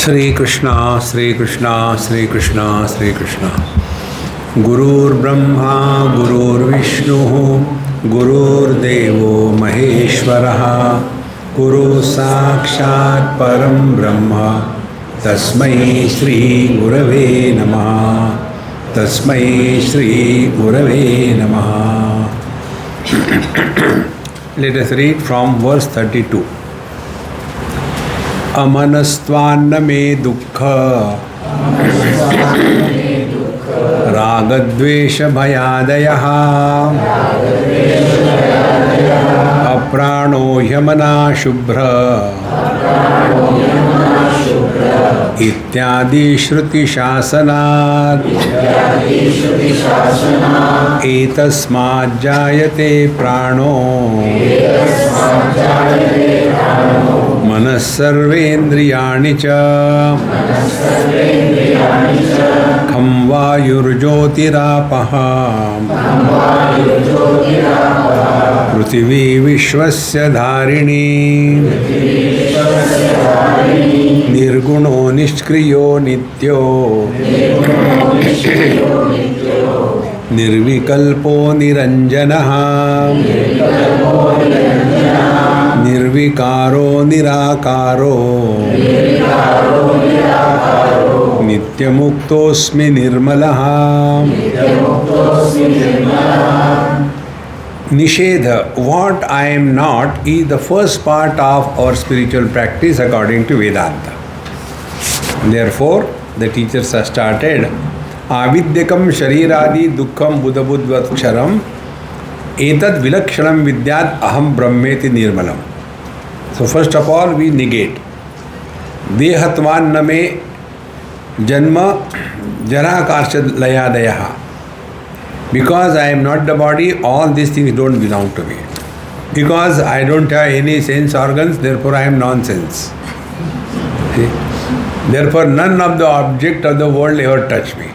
श्री कृष्णा श्री कृष्णा श्री कृष्णा श्री कृष्णा। गुरुर्ब्रह्मा गुरुर्विष्णुः गुरुर्देवो महेश्वरः गुरु साक्षात् परं ब्रह्म तस्मै श्री गुरवे नमः। तस्मै श्री गुरवे नमः। Let us read from verse 32. अमनस्त्वान्न मे दुःख रागद्वेष भयादयः अप्राणो ह्यमना शुभ्र इत्यादि श्रुतिशासनात् एतस्मात् जायते प्राणो मनः सर्वेन्द्रियाणि च खं वायुर्ज्योतिरापः पृथिवी विश्वस्य धारिणी निर्गुणो निष्क्रियो नित्यो निर्विकल्पो निरञ्जनः निर्विकारो निराकारो नित्यमुक्तोऽस्मि निर्मलः। Nishedha, what I am not, is the first part of our spiritual practice according to Vedanta. Therefore, the teachers have started avidyakam shariradi dukkham buddhabudvaksharam etad vilakshanam vidyat aham brahmeti nirmalam. So first of all we negate dehatvan name janma jara karshad layadayaha. Because I am not the body, all these things don't belong to me. Because I don't have any sense organs, therefore I am nonsense. See? Therefore none of the object of the world ever touch me.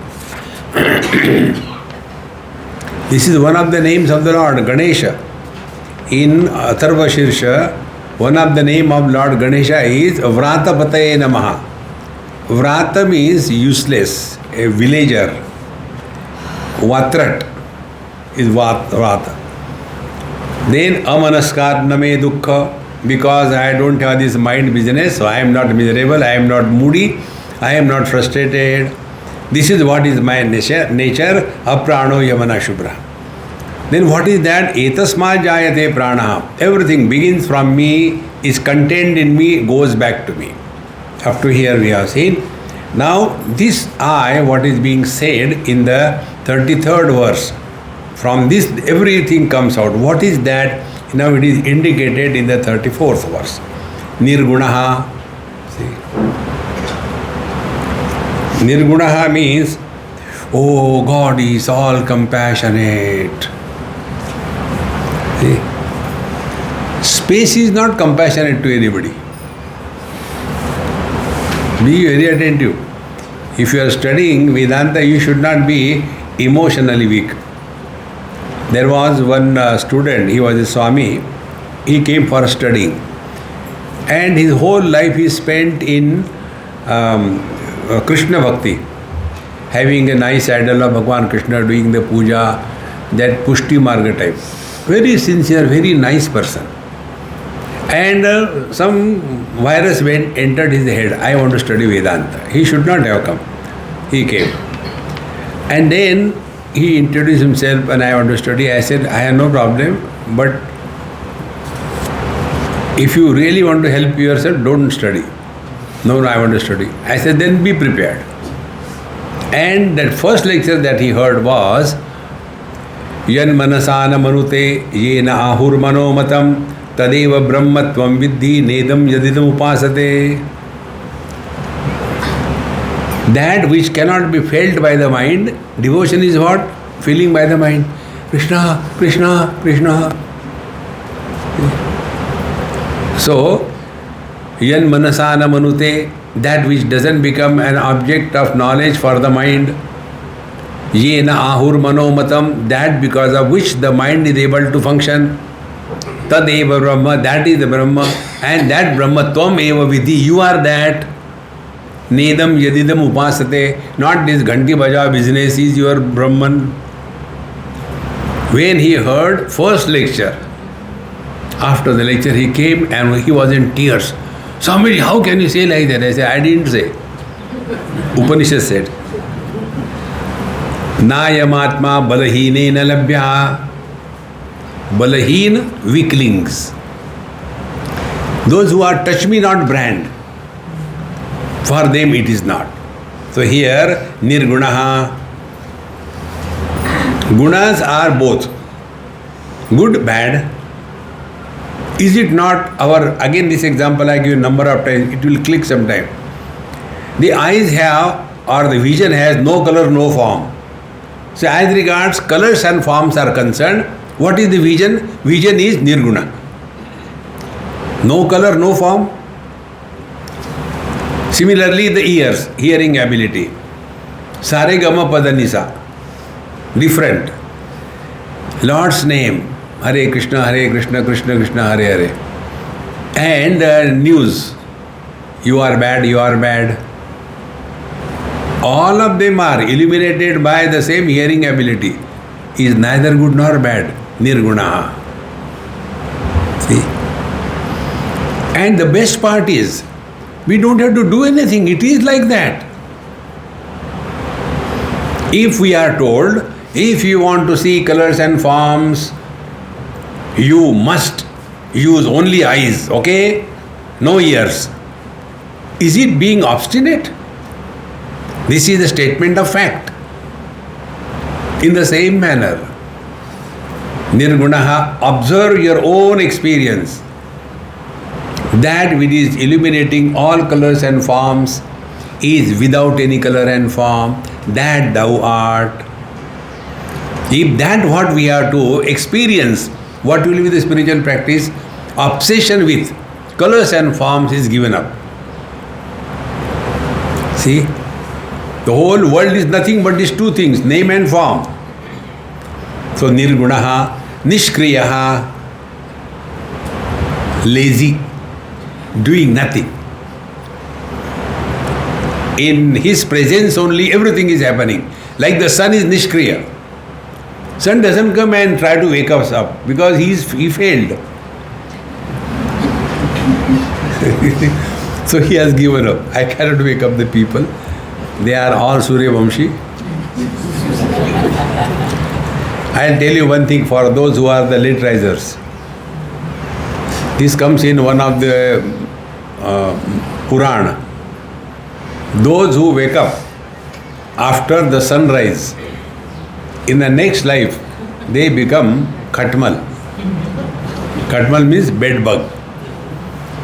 This is one of the names of the Lord, Ganesha. In Atharva Shirsha, one of the name of Lord Ganesha is Vratapataye Namaha. Vrata means useless, a villager. Vatrat is Vrata. Then Amanaskar Name Dukkha, because I don't have this mind business, so I am not miserable, I am not moody, I am not frustrated. This is what is my nature, aprano yamana shubhra. Then what is that? Etasma jayate prana. Everything begins from me, is contained in me, goes back to me. Up to here we have seen. Now this I, what is being said in the 33rd verse, from this everything comes out. What is that? Now it is indicated in the 34th verse. Nirgunaha. See? Nirgunaha means, oh, God is all compassionate. See? Space is not compassionate to anybody. Be very attentive. If you are studying Vedanta, you should not be emotionally weak. There was one student, he was a Swami, he came for studying. And his whole life he spent in Krishna Bhakti, having a nice idol of Bhagwan Krishna, doing the puja, that Pushti Marga type. Very sincere, very nice person. And some virus entered his head. I want to study Vedanta. He should not have come. He came. And then he introduced himself, and I want to study. I said, I have no problem, but if you really want to help yourself, don't study. No, I want to study. I said, then be prepared. And that first lecture that he heard was Yan manasana manute yena ahur manomatam tadeva brahmatvam viddhi nedam yadidam upasate. That which cannot be felt by the mind, devotion is what? Feeling by the mind. Krishna, Krishna, Krishna. So, yan manasana manute, that which doesn't become an object of knowledge for the mind. Yena ahur manomatam, that because of which the mind is able to function. Tadeva Brahma, that is the Brahma, and that Brahma Tvam Eva Vidhi, you are that. Nedam yadidam upasate. Not this Ghanti Baja business is your Brahman. When he heard first lecture, after the lecture he came and he was in tears. Swamiji, how can you say like that? I said, I didn't say. Upanishad said, Nayamatma balahine na labhya. Balahin, weaklings. Those who are touch me not brand, for them it is not. So here, nirgunaha. Gunas are both good, bad. Is it not our, again this example I give a number of times, it will click sometime. The eyes have, or the vision has no color, no form. So as regards colors and forms are concerned, what is the vision? Vision is nirguna. No color, no form. Similarly, the ears, hearing ability. Sare gama padanisa. Different. Lord's name. Hare Krishna, Krishna Krishna, Hare Hare. And news. You are bad, you are bad. All of them are illuminated by the same hearing ability. Is neither good nor bad. Nirgunaha. See? And the best part is, we don't have to do anything. It is like that. If we are told, if you want to see colors and forms, you must use only eyes, okay? No ears. Is it being obstinate? This is a statement of fact. In the same manner, Nirgunaha, observe your own experience. That which is illuminating all colors and forms is without any color and form, that thou art. If that what we are to experience, what will be the spiritual practice? Obsession with colors and forms is given up. See? The whole world is nothing but these two things, name and form. So Nirgunaha, Nishkriyaha, lazy, doing nothing. In his presence only everything is happening. Like the sun is Nishkriya. Sun doesn't come and try to wake us up because he failed. So he has given up. I cannot wake up the people. They are all Surya Vamshi. I'll tell you one thing for those who are the late risers. This comes in one of the Purana. Those who wake up after the sunrise, in the next life, they become Khatmal. Khatmal means bed bug.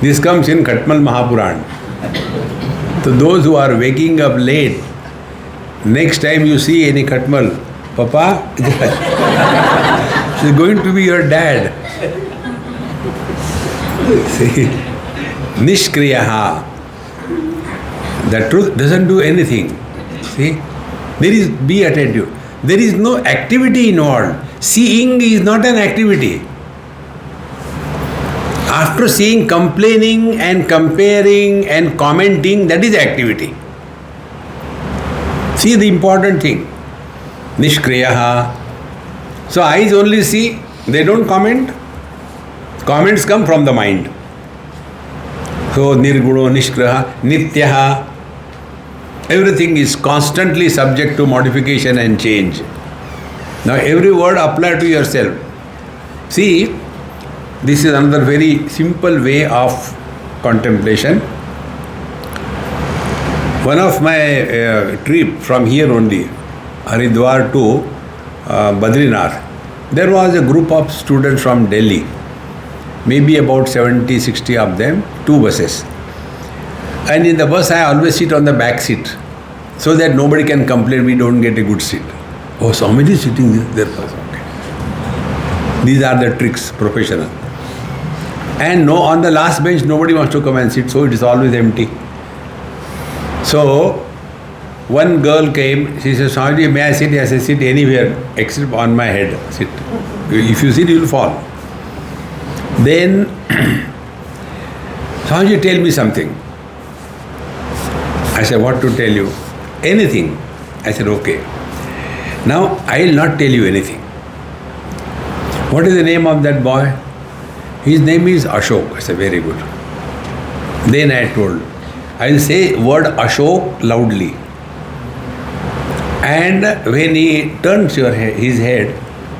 This comes in Khatmal Mahapuran. So those who are waking up late, next time you see any Khatmal, Papa, he's going to be your dad. See, Nishkriyaha. The truth doesn't do anything. See, be attentive. There is no activity involved. Seeing is not an activity. After seeing, complaining and comparing and commenting, that is activity. See the important thing. Nishkriyaha. So eyes only see, they don't comment. Comments come from the mind. So Nirguno, Nishkriyaha, Nityaha. Everything is constantly subject to modification and change. Now every word apply to yourself. See, this is another very simple way of contemplation. One of my trip from here only, Haridwar to Badrinath, there was a group of students from Delhi, maybe about 70-60 of them, 2 buses. And in the bus I always sit on the back seat so that nobody can complain we don't get a good seat. Oh, Swamiji is sitting there. Okay. These are the tricks, professional. And no, on the last bench nobody wants to come and sit, so it is always empty. So one girl came, she said, Swamiji, may I sit? I said, sit anywhere except on my head. Sit. If you sit, you will fall. Then Swamiji, tell me something. I said, what to tell you? Anything. I said, okay. Now, I will not tell you anything. What is the name of that boy? His name is Ashok. I said, very good. Then I told, I will say word Ashok loudly. And when he turns his head,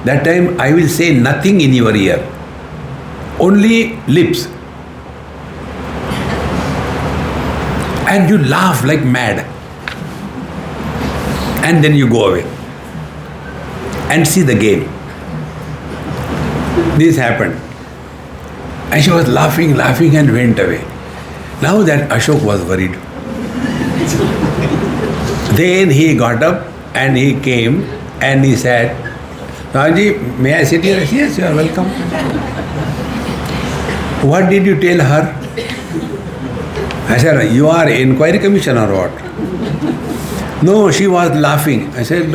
that time I will say nothing in your ear. Only lips. And you laugh like mad. And then you go away. And see the game. This happened. And she was laughing and went away. Now that Ashok was worried. Then he got up and he came and he said, Swamiji, may I sit here? Yes, you are welcome. What did you tell her? I said, you are inquiry commission or what? No, she was laughing. I said,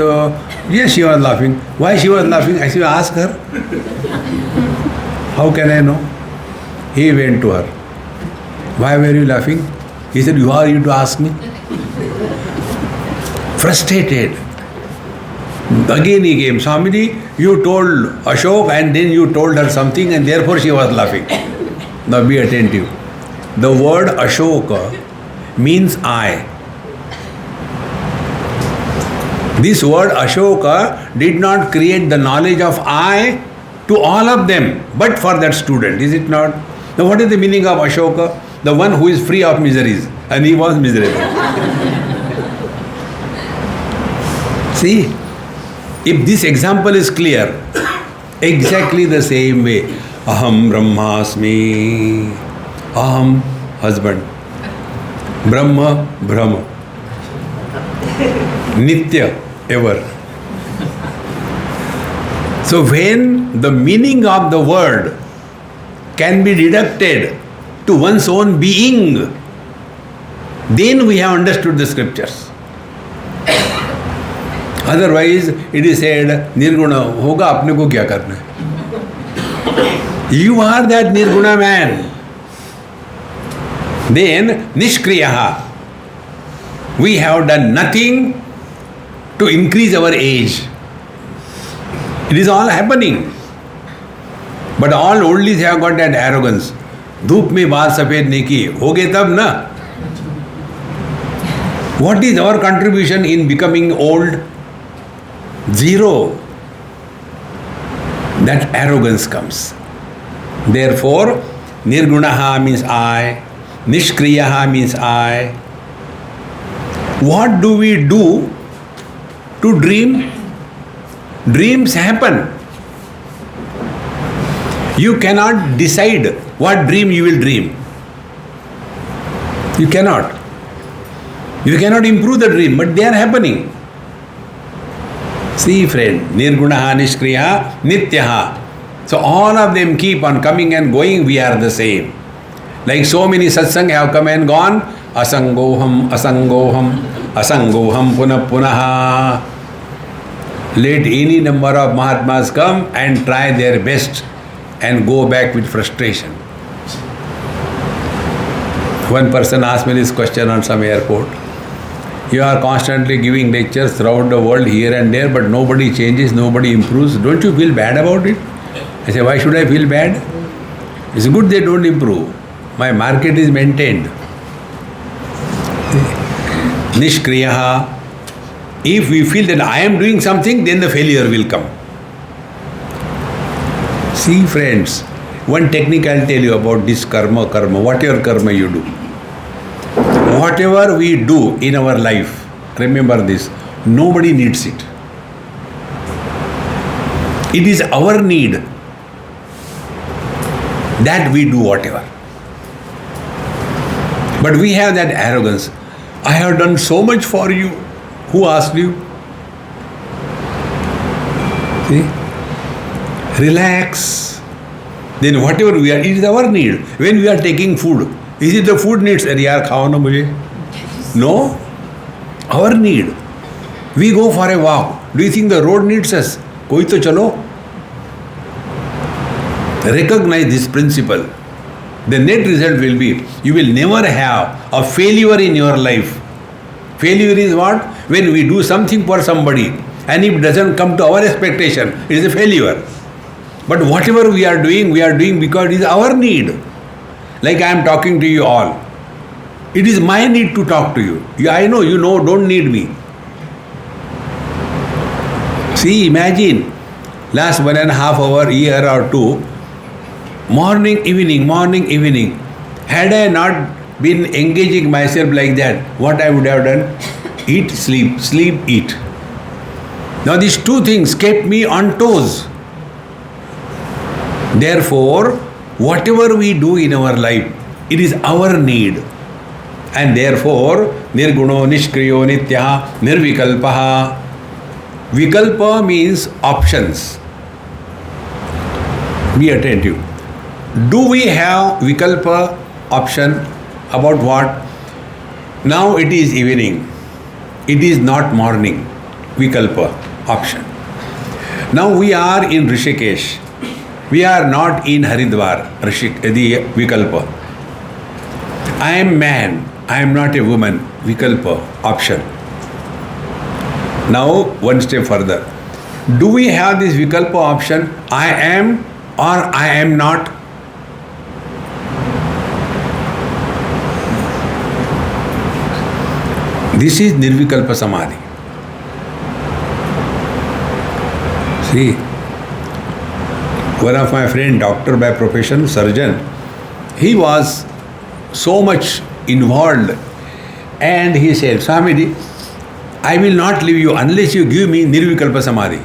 yes, she was laughing. Why she was laughing? I said, ask her. How can I know? He went to her. Why were you laughing? He said, who are you to ask me? Frustrated. Again he came, Swamiji, you told Ashok and then you told her something and therefore she was laughing. Now be attentive. The word Ashoka means I. This word Ashoka did not create the knowledge of I to all of them, but for that student, is it not? Now what is the meaning of Ashoka? The one who is free of miseries, and he was miserable. See, if this example is clear, exactly the same way, Aham Brahmasmi, Aham husband, Brahma Brahma, Nitya ever. So when the meaning of the word can be deducted to one's own being, then we have understood the scriptures. Otherwise, it is said, Nirguna, hoga apne ko kya karna hai? You are that Nirguna man. Then, Nishkriyaha. We have done nothing to increase our age. It is all happening. But all oldies have got that arrogance. धूप में बाल सफेद नहीं की, हो गए तब ना. What is our contribution in becoming old? Zero. That arrogance comes. Therefore, Nirgunaha means I, Nishkriyaha means I. What do we do to dream? Dreams happen. You cannot decide what dream you will dream. You cannot. You cannot improve the dream, but they are happening. See, friend, Nirgunaha, Nishkriyaha, Nityaha. So all of them keep on coming and going, we are the same. Like so many satsang have come and gone, Asangoham, Asangoham, Asangoham Punah Punaha. Let any number of Mahatmas come and try their best and go back with frustration. One person asked me this question on some airport. You are constantly giving lectures throughout the world here and there, but nobody changes, nobody improves. Don't you feel bad about it? I say, why should I feel bad? It's good they don't improve. My market is maintained. Nishkriyaha. If we feel that I am doing something, then the failure will come. See, friends, one technique I'll tell you about this karma, whatever karma you do. Whatever we do in our life, remember this, nobody needs it. It is our need that we do whatever. But we have that arrogance. I have done so much for you. Who asked you? See? Relax. Then whatever we are, it is our need. When we are taking food, is it the food needs? Arey yaar, khao na mujhe. No. Our need. We go for a walk. Do you think the road needs us? Koi to chalo. Recognize this principle. The net result will be, you will never have a failure in your life Failure is what? When we do something for somebody and if it doesn't come to our expectation, it is a failure. But whatever we are doing because it is our need. Like I am talking to you all. It is my need to talk to you. I know, don't need me. See, imagine, last 1.5 hour, year or two, morning, evening. Had I not been engaging myself like that, what I would have done? Eat, sleep, eat. Now these two things kept me on toes. Therefore, whatever we do in our life, it is our need. And therefore, nirguno, nishkriyo, nityaha, nirvikalpaha. Vikalpa means options. Be attentive. Do we have vikalpa option about what? Now it is evening. It is not morning. Vikalpa option. Now we are in Rishikesh. We are not in Haridwar. The vikalpa. I am man. I am not a woman. Vikalpa option. Now one step further. Do we have this vikalpa option? I am or I am not? This is nirvikalpa samadhi. See, one of my friend, doctor by profession, surgeon, he was so much involved and he said, Swamiji, I will not leave you unless you give me nirvikalpa samadhi.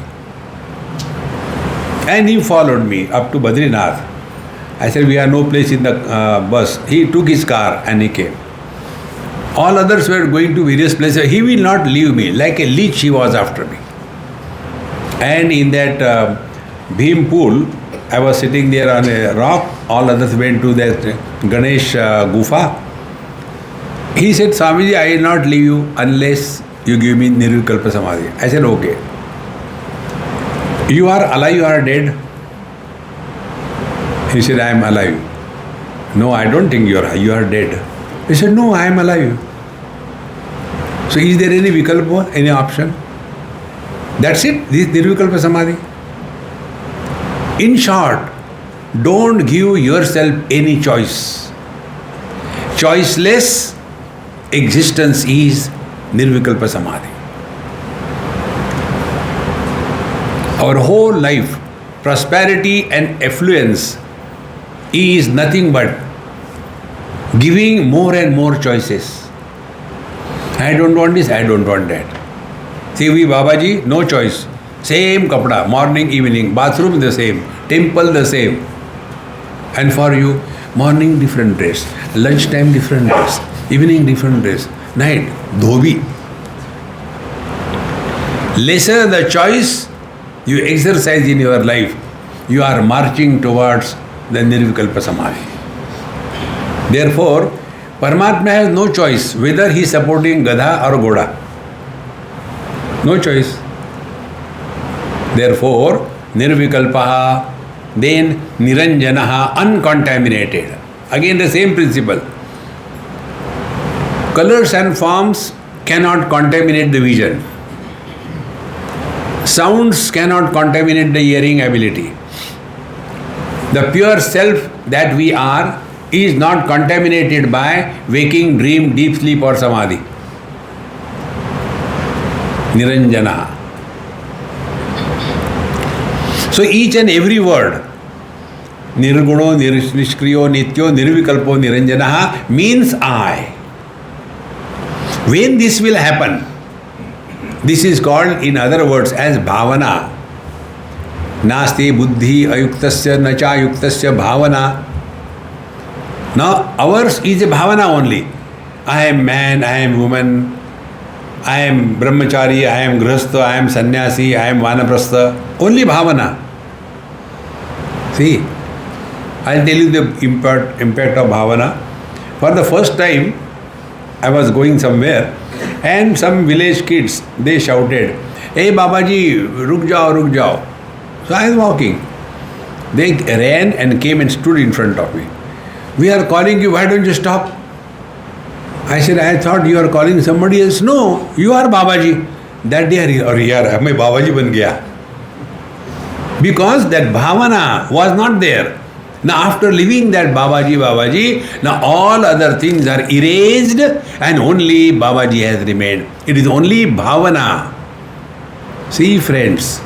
And he followed me up to Badrinath. I said, we have no place in the bus. He took his car and he came. All others were going to various places. He will not leave me. Like a leech he was after me. And in that Bhim pool, I was sitting there on a rock. All others went to that Ganesh Gufa. He said, Swamiji, I will not leave you unless you give me nirvikalpa samadhi. I said, okay. You are alive, you are dead? He said, I am alive. No, I don't think you are dead. He said, no, I am alive. So is there any vikalpa, any option? That's it, this nirvikalpa samadhi. In short, don't give yourself any choice. Choiceless existence is nirvikalpa samadhi. Our whole life, prosperity and affluence is nothing but giving more and more choices. I don't want this, I don't want that. See, we Babaji, no choice. Same kapda, morning, evening, bathroom the same, temple the same. And for you, morning different dress, lunchtime different dress, evening different dress, night, dhobi. Lesser the choice you exercise in your life, you are marching towards the nirvikalpa samadhi. Therefore, Paramatma has no choice whether he is supporting Gadha or Goda. No choice. Therefore, nirvikalpaha, then niranjanaha, uncontaminated. Again the same principle. Colors and forms cannot contaminate the vision. Sounds cannot contaminate the hearing ability. The pure self that we are is not contaminated by waking, dream, deep sleep or samadhi. Niranjana. So each and every word, nirguno, nishkriyo, nityo, nirvikalpo, niranjana means I. When this will happen, this is called in other words as bhavana. Nasti buddhi ayuktasya nacha yuktasya bhavana. Now ours is a bhavana only. I am man, I am woman, I am brahmachari, I am grihastha, I am sannyasi, I am vanaprastha. Only bhavana. See, I'll tell you the impact of bhavana. For the first time, I was going somewhere and some village kids, they shouted, "Hey Babaji, ruk jao. So I was walking. They ran and came and stood in front of me. We are calling you, why don't you stop? I said, I thought you are calling somebody else. No, you are Babaji. That day, or yaar, मैं Babaji बन गया. Because that bhavana was not there. Now after leaving that Babaji, now all other things are erased and only Babaji has remained. It is only bhavana. See friends,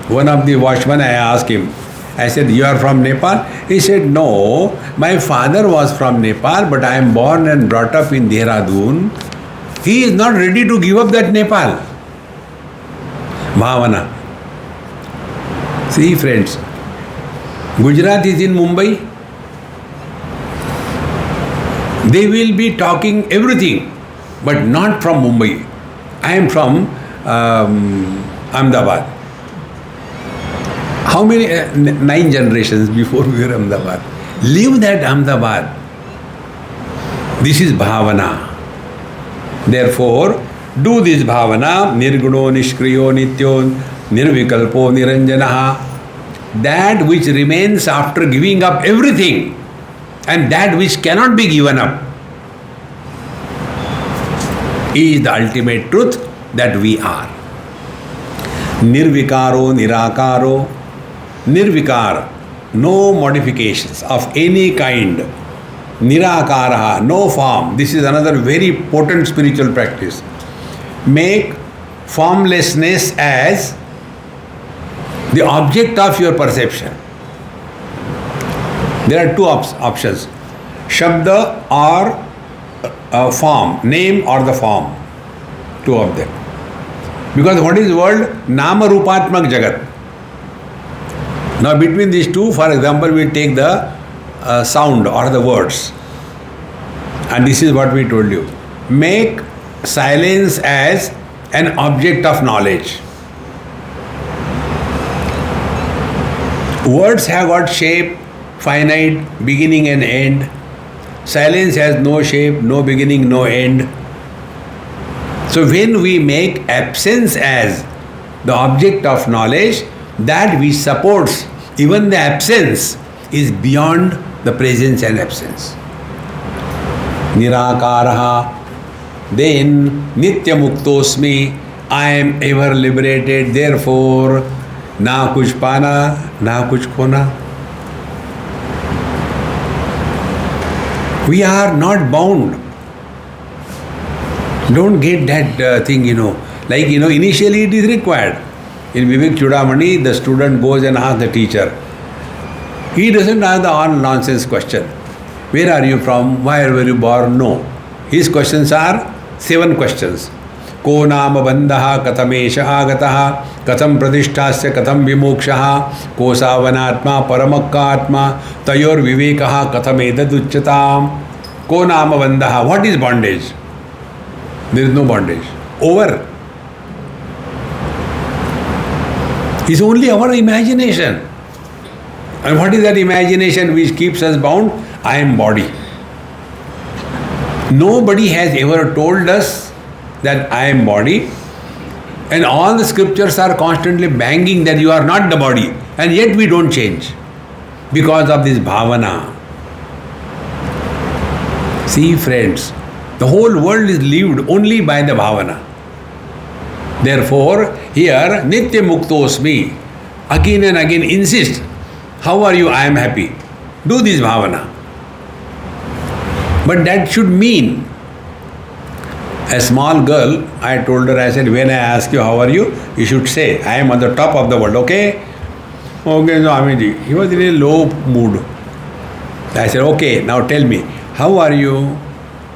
one of the watchmen, I asked him, I said, you are from Nepal? He said, no, my father was from Nepal, but I am born and brought up in Dehradun. He is not ready to give up that Nepal. Bhavana. See friends, Gujarat is in Mumbai. They will be talking everything, but not from Mumbai. I am from Ahmedabad. How many? 9 generations before we were Ahmedabad. Live that Ahmedabad. This is bhavana. Therefore, do this bhavana. Nirguno, nishkriyo, nityo, nirvikalpo, niranjanaha. That which remains after giving up everything and that which cannot be given up is the ultimate truth that we are. Nirvikaro, nirakaro. Nirvikar, no modifications of any kind. Nirakaraha, no form. This is another very potent spiritual practice. Make formlessness as the object of your perception. There are two options. Shabda or form, name or the form. Two of them. Because what is world? Nama Rupatmak Jagat. Now between these two, for example, we take the sound or the words. And this is what we told you. Make silence as an object of knowledge. Words have got shape, finite, beginning and end. Silence has no shape, no beginning, no end. So when we make absence as the object of knowledge, that which supports even the absence is beyond the presence and absence. Nirakaraha. Then Nitya Muktosmi. I am ever liberated. Therefore, na kuch pana, na kuch khona. We are not bound. Don't get that thing, Like, initially it is required. In Vivek Chudamani, the student goes and asks the teacher. He doesn't ask the all-nonsense question. Where are you from? Where were you born? No. His questions are 7 questions. Ko nama bandhaha katamesha agataha katam pradishtasya katam vimokshaha ko savanatma paramakka tayor vivekaha katam edaducchatam. Ko nama bandhaha. What is bondage? There is no bondage. Over. It's only our imagination. And what is that imagination which keeps us bound? I am body. Nobody has ever told us that I am body. And all the scriptures are constantly banging that you are not the body. And yet we don't change. Because of this bhavana. See friends, the whole world is lived only by the bhavana. Therefore, here, Nitya Muktosmi, again and again insist, how are you? I am happy. Do this bhavana. But that should mean, a small girl, I told her, I said, when I ask you how are you, you should say, I am on the top of the world, okay? Okay, Swamiji. He was in a low mood. I said, okay, now tell me, how are you?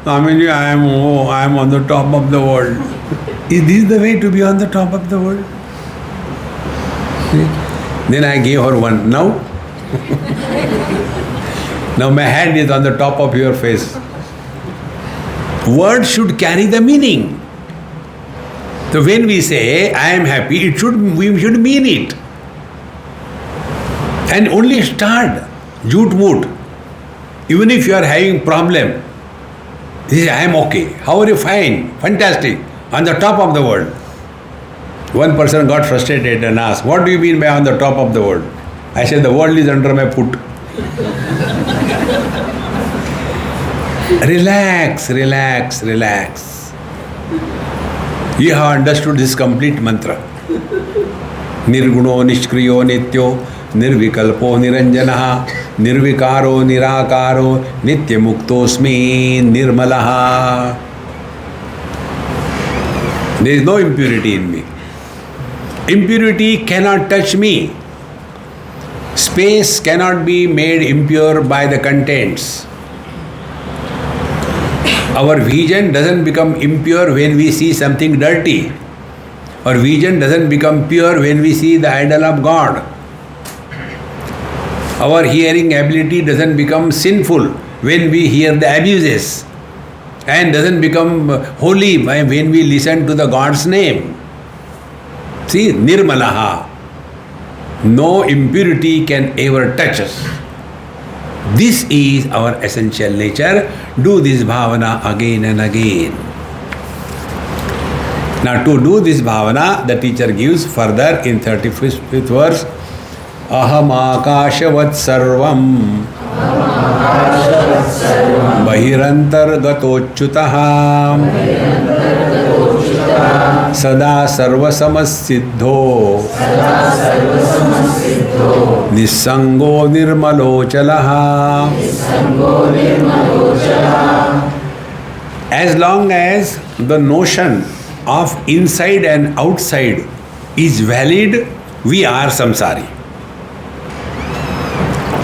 Swamiji, I am on the top of the world. Is this the way to be on the top of the world? Then I gave her one. Now? Now my hand is on the top of your face. Words should carry the meaning. So when we say, I am happy, we should mean it. And only start. Jhoot moot. Even if you are having problem, say, I am okay. How are you? Fine. Fantastic. On the top of the world. One person got frustrated and asked, what do you mean by on the top of the world? I said, the world is under my foot. Relax, relax, relax. You have understood this complete mantra. Nirguno nishkriyo nityo nirvikalpo niranjanaha nirvikaro nirakaro nityamuktoasmi nirmalaha. There is no impurity in me. Impurity cannot touch me. Space cannot be made impure by the contents. Our vision doesn't become impure when we see something dirty. Our vision doesn't become pure when we see the idol of God. Our hearing ability doesn't become sinful when we hear the abuses, and doesn't become holy when we listen to the God's name. See, nirmalaha. No impurity can ever touch us. This is our essential nature. Do this bhavana again and again. Now, to do this bhavana, the teacher gives further in 35th verse, Aham akashavat sarvam bahirantargatochyutaha sada sarvasamasiddho nissango nirmalochalaha. As long as the notion of inside and outside is valid, we are samsari.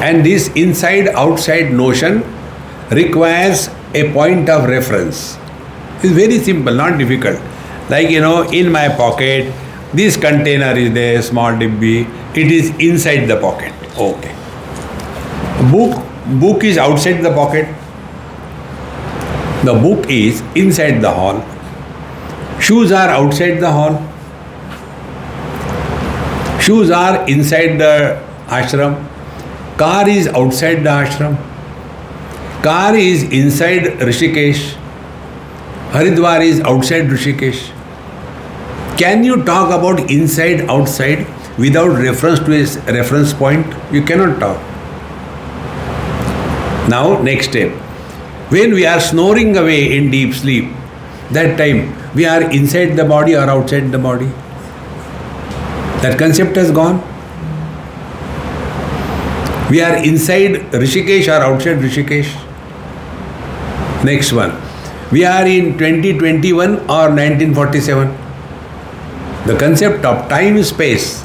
And this inside-outside notion requires a point of reference. It's very simple, not difficult. Like, in my pocket, this container is there, small dibbi. It is inside the pocket. Okay. Book is outside the pocket. The book is inside the hall. Shoes are outside the hall. Shoes are inside the ashram. Car is outside the ashram. Car is inside Rishikesh. Haridwar is outside Rishikesh. Can you talk about inside, outside without reference to a reference point? You cannot talk. Now, next step. When we are snoring away in deep sleep, that time we are inside the body or outside the body? That concept has gone. We are inside Rishikesh or outside Rishikesh? Next one. We are in 2021 or 1947? The concept of time space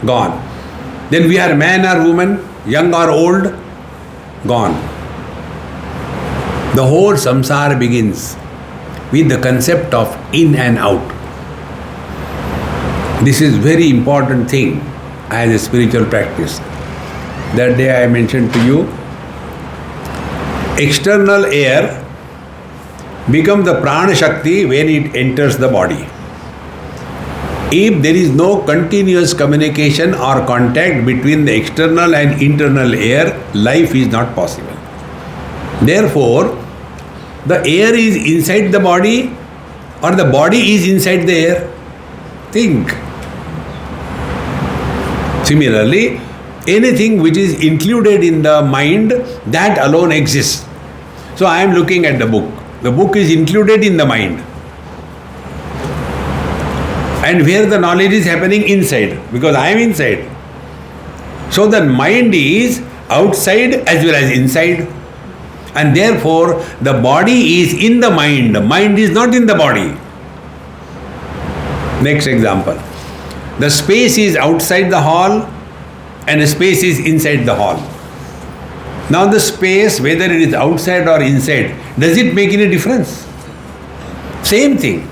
gone. Then we are man or woman, young or old? Gone. The whole samsara begins with the concept of in and out. This is very important thing as a spiritual practice. That day I mentioned to you, external air becomes the prana shakti when it enters the body. If there is no continuous communication or contact between the external and internal air, life is not possible. Therefore, the air is inside the body or the body is inside the air? Think. Similarly, anything which is included in the mind, that alone exists. So I am looking at the book. The book is included in the mind. And where the knowledge is happening? Inside, because I am inside. So the mind is outside as well as inside. And therefore, the body is in the mind. The mind is not in the body. Next example. The space is outside the hall and the space is inside the hall. Now the space, whether it is outside or inside, does it make any difference? Same thing.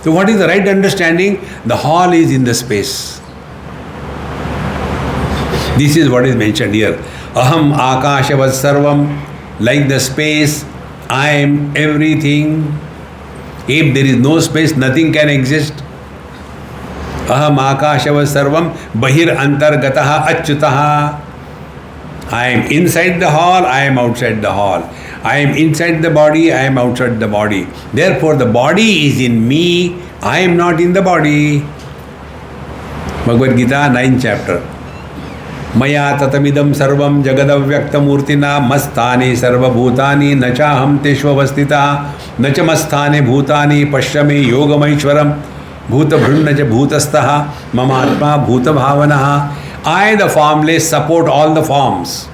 So what is the right understanding? The hall is in the space. This is what is mentioned here. Aham akashavat sarvam. Like the space, I am everything. If there is no space, nothing can exist. Aham akashavat sarvam bahir antargataha achyutaha. I am inside the hall, I am outside the hall. I am inside the body, I am outside the body. Therefore, the body is in me, I am not in the body. Bhagavad Gita, 9th chapter. मया ततमिदं सर्वं जगदव्यक्तमूर्तिना मत्स्थाने सर्वभूतानि न चाहं तेष्वस्थितः न च मत्स्थाने भूतानि पश्य मे योगमैश्वरं भूतभृन्न च भूतस्थः ममात्मा भूतभावनः. I, the formless, support all the forms.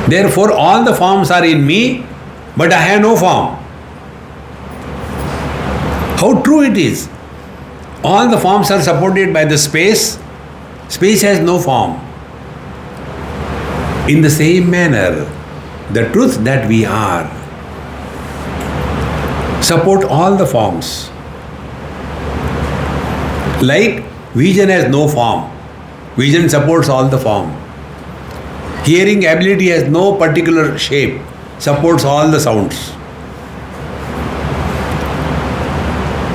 Therefore, all the forms are in me, but I have no form. How true it is! All the forms are supported by the space. Space has no form. In the same manner, the truth that we are support all the forms. Like vision has no form. Vision supports all the form. Hearing ability has no particular shape, supports all the sounds.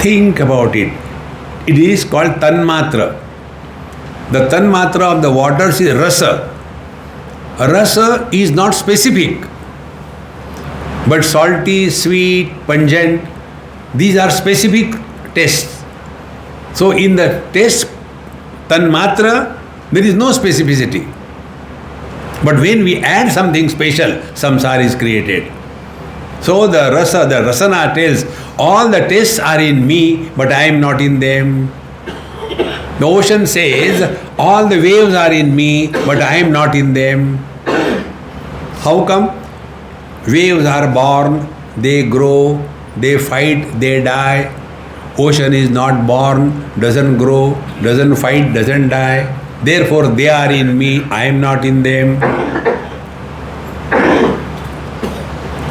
Think about it. It is called Tanmatra. The Tanmatra of the waters is Rasa. Rasa is not specific, but salty, sweet, pungent, these are specific tastes. So in the taste Tanmatra, there is no specificity. But when we add something special, samsara is created. So the rasana tells, all the tastes are in me, but I am not in them. The ocean says, all the waves are in me, but I am not in them. How come? Waves are born, they grow, they fight, they die. Ocean is not born, doesn't grow, doesn't fight, doesn't die. Therefore, they are in me, I am not in them.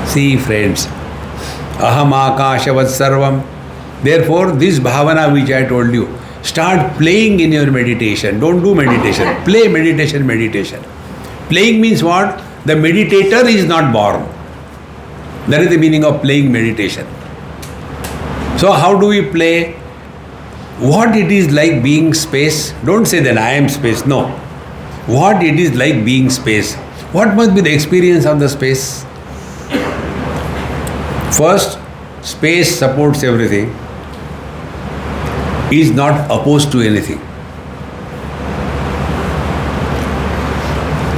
See, friends, aham akashavat sarvam. Therefore, this bhavana which I told you, start playing in your meditation. Don't do meditation. Play meditation. Playing means what? The meditator is not born. That is the meaning of playing meditation. So how do we play? What it is like being space? Don't say that I am space. No. What it is like being space? What must be the experience of the space? First, space supports everything, is not opposed to anything.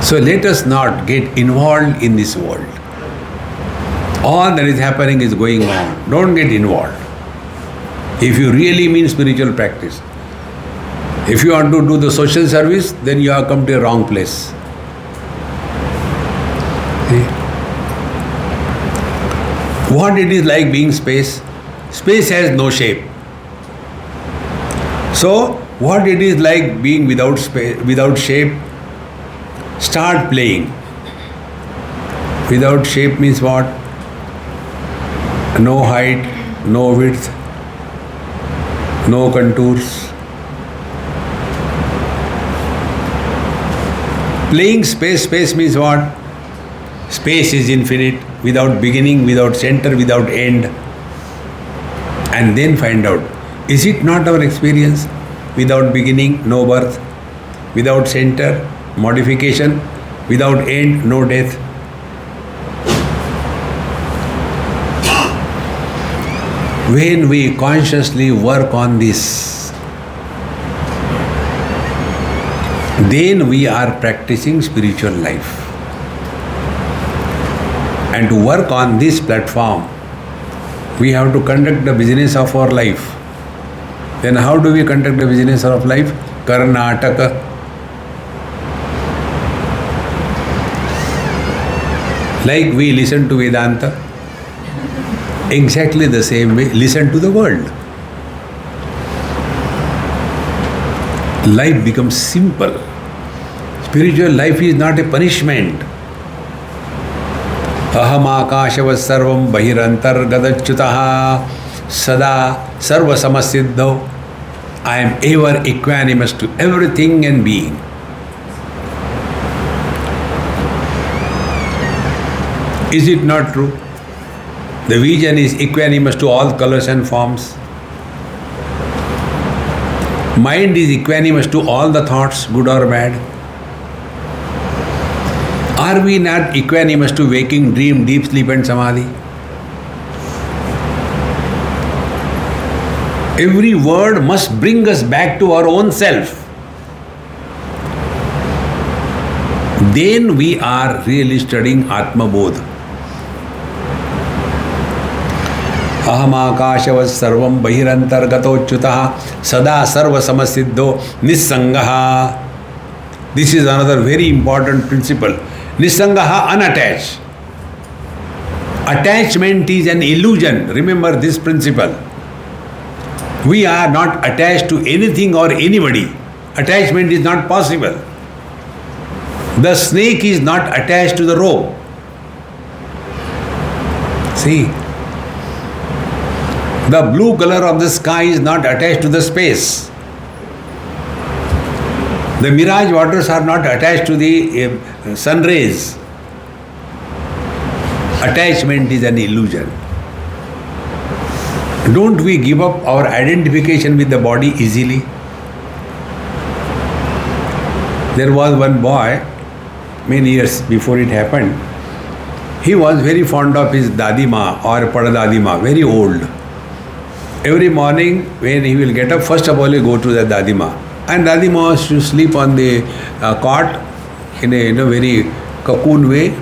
So let us not get involved in this world. All that is happening is going on. Don't get involved. If you really mean spiritual practice, if you want to do the social service, then you have come to a wrong place. See? What it is like being space? Space has no shape. So, what it is like being without space, without shape? Start playing. Without shape means what? No height, no width, no contours. Playing space means what? Space is infinite, without beginning, without center, without end. And then find out, is it not our experience? Without beginning, no birth. Without center, modification. Without end, no death. When we consciously work on this, then we are practicing spiritual life. And to work on this platform, we have to conduct the business of our life. Then how do we conduct the business of life? Karnataka. Like we listen to Vedanta, exactly the same way, listen to the world. Life becomes simple. Spiritual life is not a punishment. Aham akashavat sarvam bahirantargadachyutaha sada sarva samasiddho. I am ever equanimous to everything and being. Is it not true? The vision is equanimous to all colors and forms. Mind is equanimous to all the thoughts, good or bad. Are we not equanimous to waking, dream, deep sleep and samadhi? Every word must bring us back to our own self. then we are really studying Atma Bodh. Aham akashavas sarvam bahirantargatochyutah sada sarva samasiddho nissangaha. This is another very important principle. Nissangaha, unattached. Attachment is an illusion. Remember this principle. We are not attached to anything or anybody. Attachment is not possible. The snake is not attached to the rope. See, the blue color of the sky is not attached to the space. The mirage waters are not attached to the sun rays. Attachment is an illusion. Don't we give up our identification with the body easily? There was one boy, many years before it happened. He was very fond of his dadima or padadadima, very old. Every morning when he will get up, first of all he go to the dadima. And dadima was to sleep on the cot in a very cocoon way.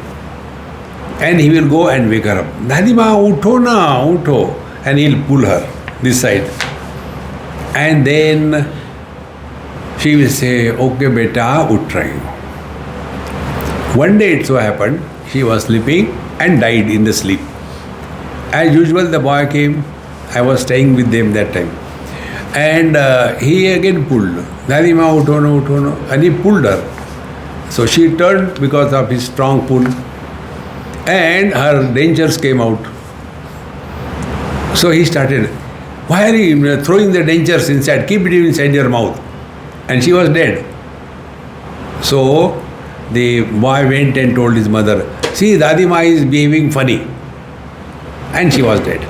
And he will go and wake her up. Dadima, utho na, utho. And he'll pull her this side. And then she will say, okay beta, ut rahi hu. One day it so happened, she was sleeping and died in the sleep. As usual, the boy came. I was staying with them that time. And he again pulled. Dadima, utho no, utho no. And he pulled her. So she turned because of his strong pull. And her dentures came out. So he started, why are you throwing the dentures inside? Keep it inside your mouth. And she was dead. So the boy went and told his mother, see, Dadima is behaving funny. And she was dead.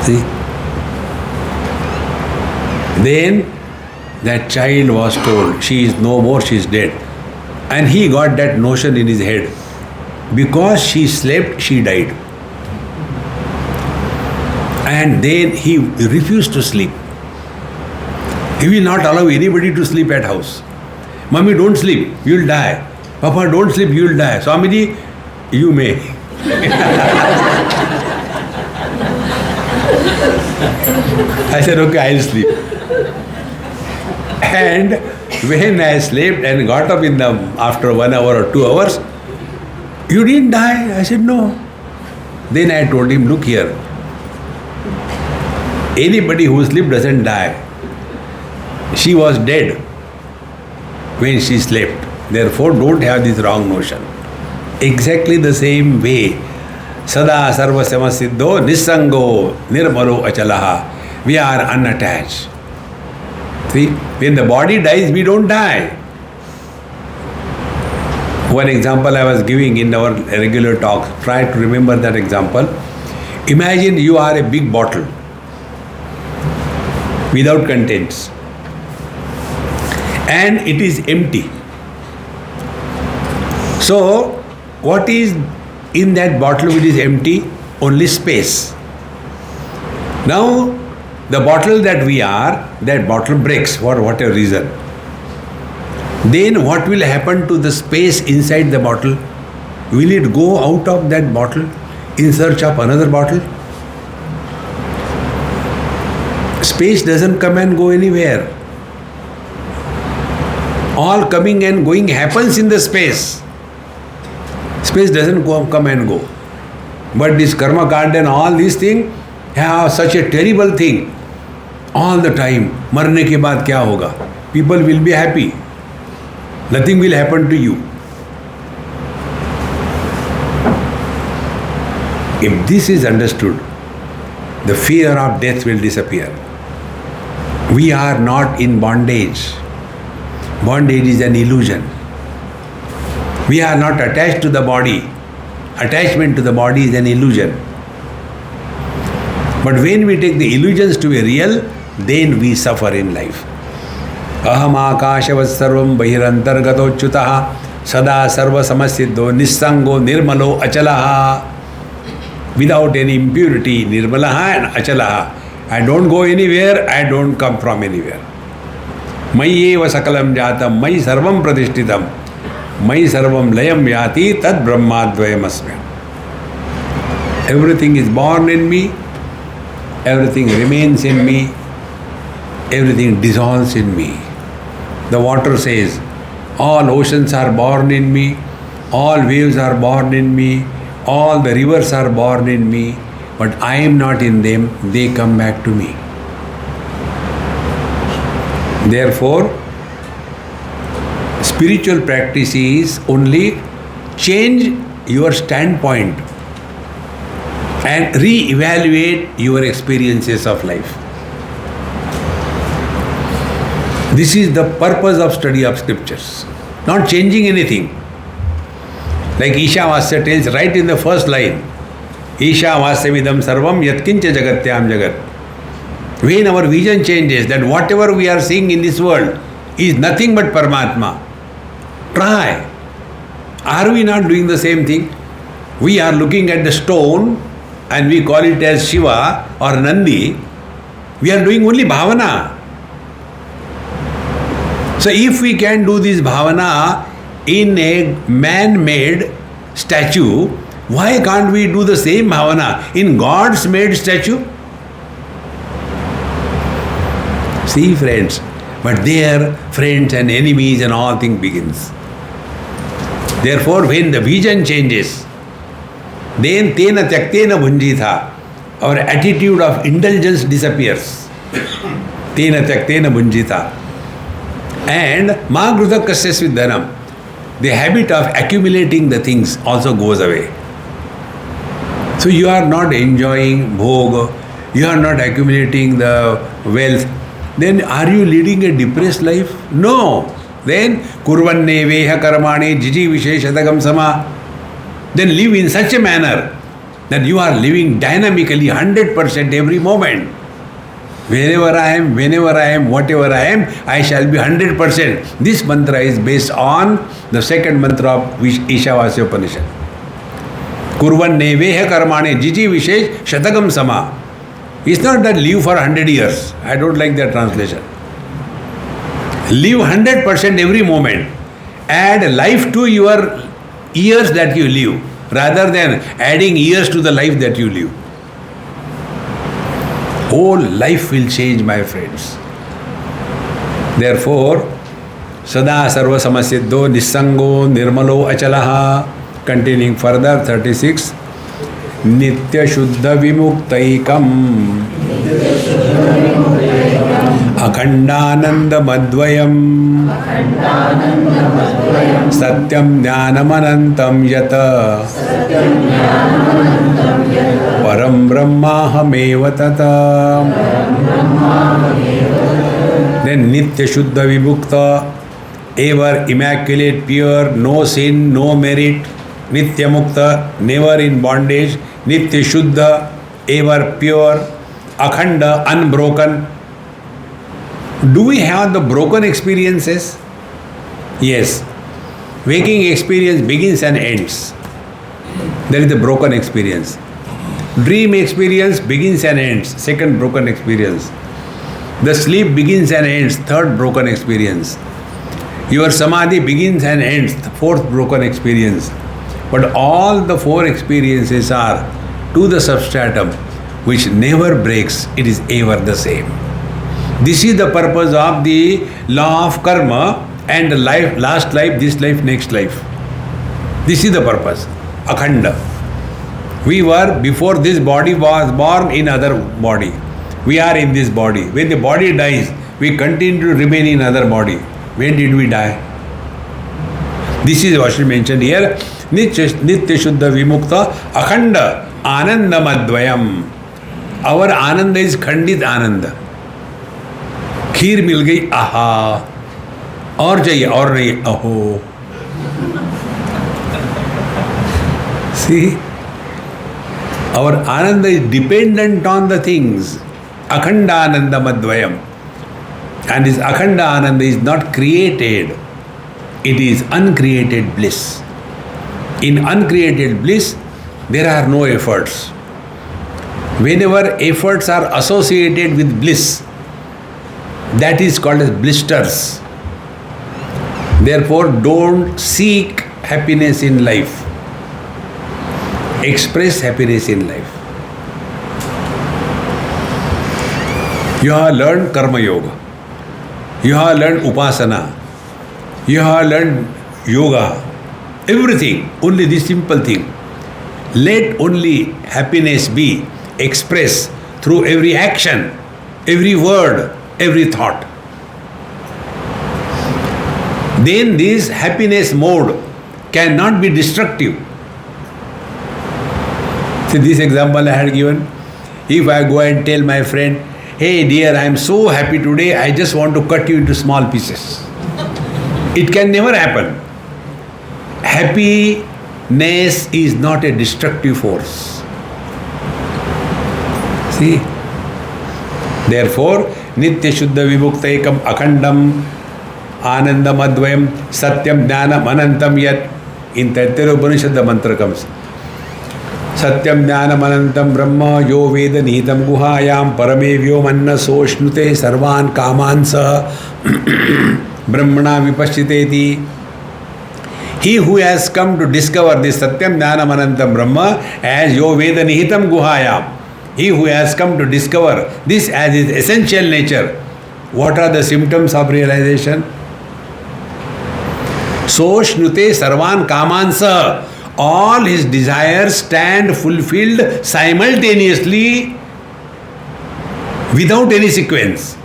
See? Then that child was told, she is no more, she is dead. And he got that notion in his head. Because she slept, she died. And then he refused to sleep. He will not allow anybody to sleep at house. Mummy, don't sleep, you will die. Papa, don't sleep, you will die. Swamiji, you may. I said, okay, I will sleep. And when I slept and got up after 1 hour or 2 hours, you didn't die? I said, no. Then I told him, look here. Anybody who sleeps doesn't die. She was dead when she slept. Therefore, don't have this wrong notion. Exactly the same way. Sada sarva samasiddho nissango nirmalo achalaha. We are unattached. See, when the body dies, we don't die. One example I was giving in our regular talks. Try to remember that example. Imagine you are a big bottle without contents. And it is empty. So, what is in that bottle which is empty? Only space. Now, the bottle that we are, that bottle breaks for whatever reason. Then what will happen to the space inside the bottle? Will it go out of that bottle in search of another bottle? Space doesn't come and go anywhere. All coming and going happens in the space. Space doesn't come and go. But this karma card and all these things have such a terrible thing. All the time, marne ke baad kya hoga? People will be happy. Nothing will happen to you. If this is understood, the fear of death will disappear. We are not in bondage. Bondage is an illusion. We are not attached to the body. Attachment to the body is an illusion. But when we take the illusions to be real, then we suffer in life. Aham akashavat sarvam bahirantargatochyutah sada sarva samasiddho nissango nirmalo achalaha. Without any impurity, nirmalaha and achalaha. I don't go anywhere, I don't come from anywhere. Mayi eva sakalam jatam, mayi sarvam pratishtitam. Mai sarvam layam yati tad brahmadvayamasmya. Everything is born in me, everything remains in me, everything dissolves in me. The water says, all oceans are born in me, all waves are born in me, all the rivers are born in me, but I am not in them, they come back to me. Therefore, spiritual practice is only change your standpoint and re-evaluate your experiences of life. This is the purpose of study of scriptures, not changing anything. Like Ishavasya tells right in the first line, Ishavasyamidam sarvam yatkincha jagatyam jagat. When our vision changes, that whatever we are seeing in this world is nothing but Paramatma. Try. Are we not doing the same thing? We are looking at the stone and we call it as Shiva or Nandi. We are doing only bhavana. So if we can do this bhavana in a man-made statue, why can't we do the same bhavana in God's made statue? See, friends, but there friends and enemies and all things begins. Therefore, when the vision changes, then tena tyaktena bhunjitha, our attitude of indulgence disappears. Tena tyaktena bhunjitha. And magruta kasya svidhanam, the habit of accumulating the things also goes away. So you are not enjoying bhog, you are not accumulating the wealth, then are you leading a depressed life? No. Then kurvanne veha karmani jiji visheshadagam sama. Then live in such a manner that you are living dynamically 100% every moment. Wherever I am, whenever I am, whatever I am, I shall be 100%. This mantra is based on the second mantra of Ishavasya Upanishad. Kurvanne veha karmane jiji vishesh shatagam sama. It's not that live for 100 years. I don't like that translation. Live 100% every moment. Add life to your years that you live, rather than adding years to the life that you live. Whole life will change, my friends. Therefore, sada sarva samasiddho nisango nirmalo achalaha. Continuing further, 36. Nitya shuddha vimuktaikam akhandananda madvayam satyam jnanamanantam yata param brahmahameva tata. Then nitya shuddha vimukta, ever immaculate, pure, no sin, no merit. Nitya mukta, never in bondage. Nitya shuddha, ever pure. Akhanda, unbroken. Do we have the broken experiences? Yes. Waking experience begins and ends. There is the broken experience. Dream experience begins and ends. Second broken experience. The sleep begins and ends. Third broken experience. Your samadhi begins and ends. The fourth broken experience. But all the four experiences are to the substratum which never breaks. It is ever the same. This is the purpose of the law of karma and life, last life, this life, next life. This is the purpose. Akhanda. We were, before this body was born, in other body. We are in this body. When the body dies, we continue to remain in other body. When did we die? This is what she mentioned here. Nitya Shuddha Vimukta Akhanda Ananda Madvayam. Our Ananda is Khandit Ananda. खीर मिल गई, आहा, और चाहिए, और नहीं, अहो. See, our Ananda is dependent on the things. Akhanda Ananda Madvayam. And this Akhanda Ananda is not created. It is uncreated bliss. In uncreated bliss, there are no efforts. Whenever efforts are associated with bliss, that is called as blisters. Therefore, don't seek happiness in life. Express happiness in life. You have learned Karma Yoga. You have learned Upasana. You have learned Yoga. Everything. Only this simple thing. Let only happiness be expressed through every action, every word, every thought. Then this happiness mode cannot be destructive. See, this example I had given. If I go and tell my friend, hey dear, I am so happy today, I just want to cut you into small pieces. It can never happen. Happiness is not a destructive force. See? Therefore, Nitya Shuddha Vibhukta Ekam Akhandam Anandam Advayam Satyam Jnanam Anantam Yat. In Taittiriya Upanishad the mantra comes. Satyam Jnanam Anantam Brahma Yo Veda Nihitam Guhayam Paramevyo Manna Soshnute Sarvan Kamansa Brahmana Vipashiteti. He who has come to discover this Satyam Jnanam Anantam Brahma as Yo Veda Nihitam Guhayam. He who has come to discover this as his essential nature. What are the symptoms of realization? Soshnute Sarvan Kamansa. All his desires stand fulfilled simultaneously without any sequence.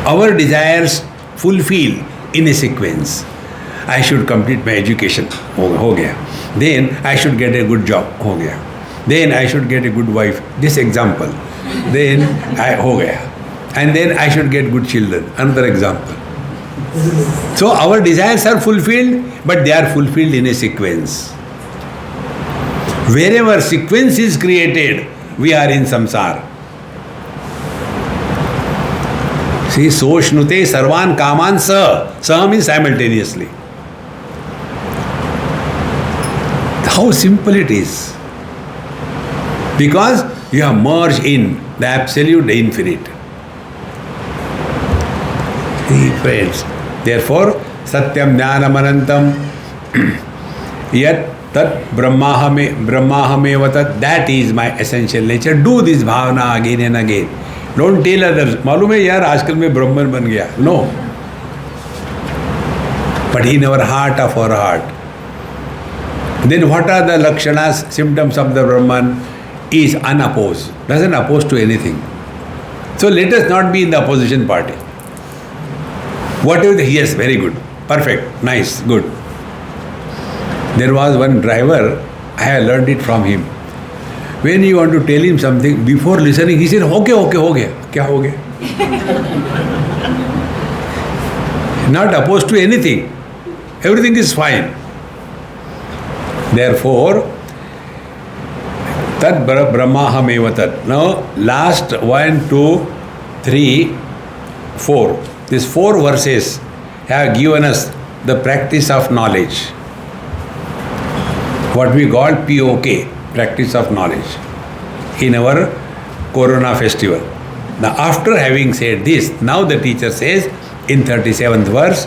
Our desires fulfill in a sequence. I should complete my education. Ho gaya. Then I should get a good job. Ho gaya. Then I should get a good wife. This example. Then ho gaya. And then I should get good children. Another example. So our desires are fulfilled, but they are fulfilled in a sequence. Wherever sequence is created, we are in samsara. See, Soshnute Sarvan Kamansa. Sa means simultaneously. How simple it is. Because you have merged in the absolute, the infinite. See, friends. Therefore, Satyam Jnanam Anantam Yat Tat Brahmahame Tat. That is my essential nature. Do this bhavana again and again. Don't tell others. मालूम है यार आजकल मैं ब्रह्मन बन गया. No. But in our heart of our heart. Then what are the lakshanas, symptoms of the Brahman? Is unopposed. Doesn't oppose to anything. So let us not be in the opposition party. Whatever, yes, very good, perfect, nice, good. There was one driver, I have learned it from him. When you want to tell him something, before listening, he said, okay, ho gaya. Kya ho gaya? Not opposed to anything. Everything is fine. Therefore, Tat Brahmaham Tat. Now, last 1, 2, 3, 4. These 4 verses have given us the practice of knowledge. What we call POK, practice of knowledge, in our Corona festival. Now, after having said this, now the teacher says in 37th verse,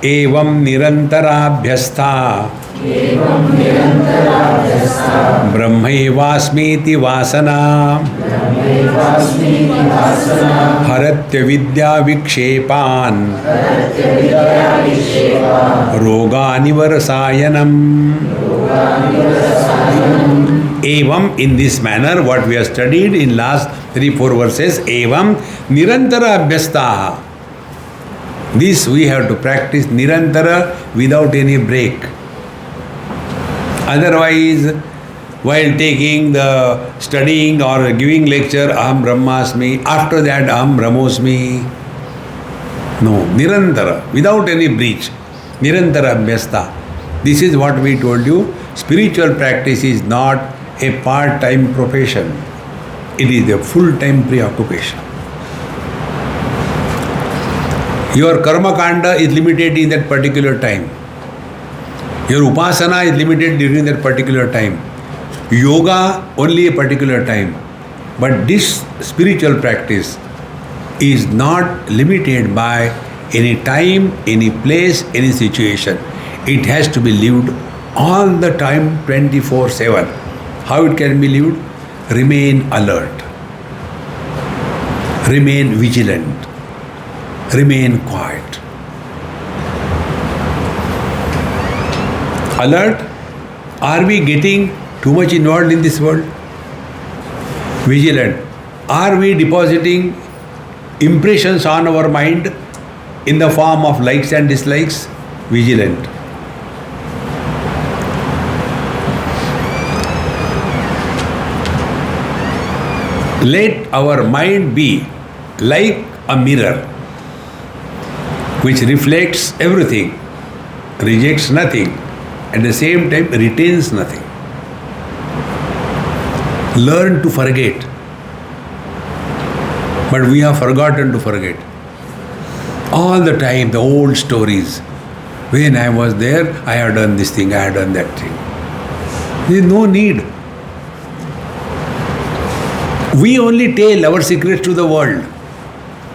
Evam nirantarabhyastha Brahmaivasmiti vasana Haratya vidya vikshepan Rogani varasayanam. Evam, in this manner, what we have studied in last 3-4 verses, Evam nirantara abhyastaha. This we have to practice nirantara without any break. Otherwise, while taking the studying or giving lecture, Aham Brahmasmi, after that Aham Brahmosmi. No, nirantara, without any breach. Nirantara abhyasta. This is what we told you. Spiritual practice is not a part-time profession. It is a full-time preoccupation. Your karma kanda is limited in that particular time. Your upasana is limited during that particular time. Yoga only a particular time. But this spiritual practice is not limited by any time, any place, any situation. It has to be lived all the time, 24/7. How it can be lived? Remain alert, remain vigilant, remain quiet. Alert? Are we getting too much involved in this world? Vigilant. Are we depositing impressions on our mind in the form of likes and dislikes? Vigilant. Let our mind be like a mirror which reflects everything, rejects nothing, at the same time retains nothing. Learn to forget. But we have forgotten to forget. All the time, the old stories. When I was there, I have done this thing, I have done that thing. There is no need. We only tell our secrets to the world.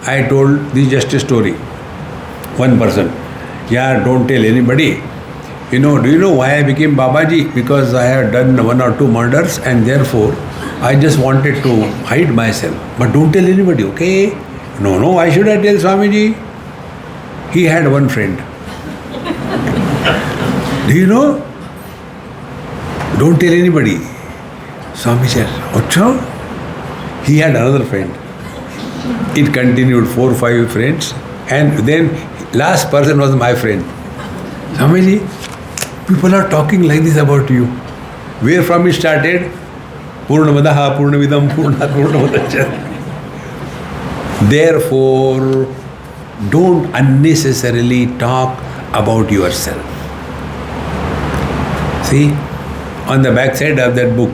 I told this just a story. One person, yeah, don't tell anybody. Do you know why I became Babaji? Because I had done 1 or 2 murders and therefore I just wanted to hide myself. But don't tell anybody, okay? No, why should I tell Swamiji? He had one friend. Do you know? Don't tell anybody. Swami said, Acha? He had another friend. It continued 4 or 5 friends, and then last person was my friend. Swamiji, people are talking like this about you. Where from it started? Purnamadaha, Purnavidam, Purnat, Purnamudachyate. Therefore, don't unnecessarily talk about yourself. See, on the back side of that book,